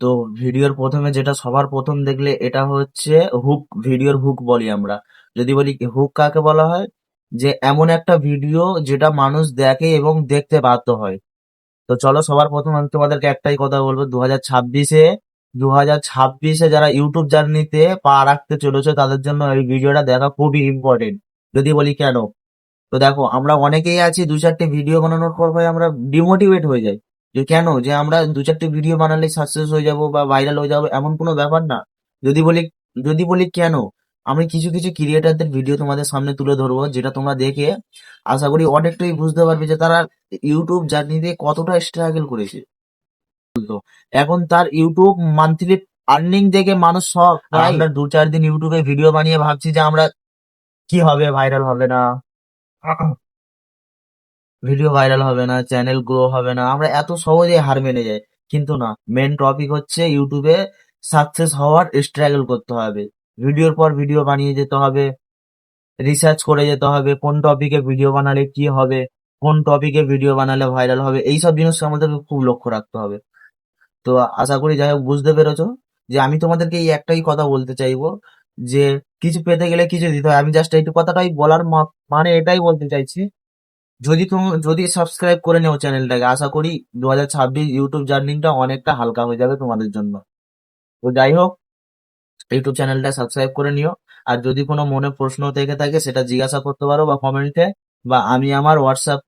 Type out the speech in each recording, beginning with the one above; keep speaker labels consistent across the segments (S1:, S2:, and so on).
S1: তো ভিডিওর প্রথমে যেটা সবার প্রথম দেখলে এটা হচ্ছে হুক, ভিডিওর হুক বলি আমরা। যদি বলি হুক কাকে বলা হয়, যে এমন একটা ভিডিও যেটা মানুষ দেখে এবং দেখতে বাধ্য হয়। তো চলো সবার প্রথম আমি তোমাদেরকে একটাই কথা বলবো, 2026-এ যারা ইউটিউব জার্নিতে পা রাখতে চলেছে তাদের জন্য এই ভিডিওটা দেখা খুবই ইম্পর্টেন্ট। যদি বলি কেন, তো দেখো আমরা অনেকেই আছি দু চারটে ভিডিও বানানোর পর ভাই আমরা ডিমোটিভেট হয়ে যাই। যে কেন, যে আমরা দু চারটে ভিডিও বানালে সাকসেস হয়ে যাব বা ভাইরাল হয়ে যাবো এমন কোনো ব্যাপার না। যদি বলি যদি বলি কেন, আমি কিছু কিছু ক্রিয়েটারদের ভিডিও তোমাদের সামনে তুলে ধরবো যেটা তোমরা দেখে আশা করি অনেকটাই বুঝতে পারবে যে তারা ইউটিউব জার্নিতে কতটা স্ট্রাগল করেছে। এখন তার ইউটিউব মান্থলি আর্নিং দেখে মানুষ সব, আর আমরা দু চার দিন ইউটিউবে ভিডিও বানিয়ে ভাবছি যে আমরা কি হবে, ভাইরাল হবে না, ভিডিও ভাইরাল হবে না, চ্যানেল গ্রো হবে না, আমরা এত সহজে হার মেনে যাই। কিন্তু না, মেন টপিক হচ্ছে ইউটিউবে সাকসেস হওয়ার স্ট্রাগল করতে হবে। ভিডিওর পর ভিডিও বানিয়ে যেতে হবে, রিসার্চ করে যেতে হবে কোন টপিকে ভিডিও বানালে কি হবে, কোন টপিকে ভিডিও বানালে ভাইরাল হবে, এইসব জিনিস আমাদেরকে খুব লক্ষ্য রাখতে হবে। তো আশা করি যাই হোক বুঝতে পেরেছো যে আমি তোমাদেরকে এই একটাই কথা বলতে চাইবো, যে কিছু পেতে গেলে কিছু দিতে হয়। আমি জাস্ট এইটুকু কথাটাই বলার মানে এটাই বলতে চাইছি, যদি সাবস্ক্রাইব করে নেও চ্যানেলটাকে, আশা করি 2026 ইউটিউব জার্নিটা অনেকটা হালকা হয়ে যাবে তোমাদের জন্য। তো যাই হোক, ইউটিউব চ্যানেলটা সাবস্ক্রাইব করে নিও। আর যদি কোনো মনে প্রশ্ন থেকে থাকে সেটা জিজ্ঞাসা করতে পারো বা কমেন্টে, বা আমি আমার হোয়াটসঅ্যাপ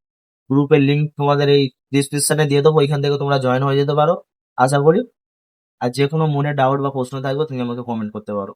S1: গ্রুপের লিংক তোমাদের এই ডিসক্রিপশনে দিয়ে দেবো, ওইখান থেকে তোমরা জয়েন হয়ে যেতে পারো আশা করি। আর যে কোনো মনে ডাউট বা প্রশ্ন থাকবে তুমি আমাকে কমেন্ট করতে পারো।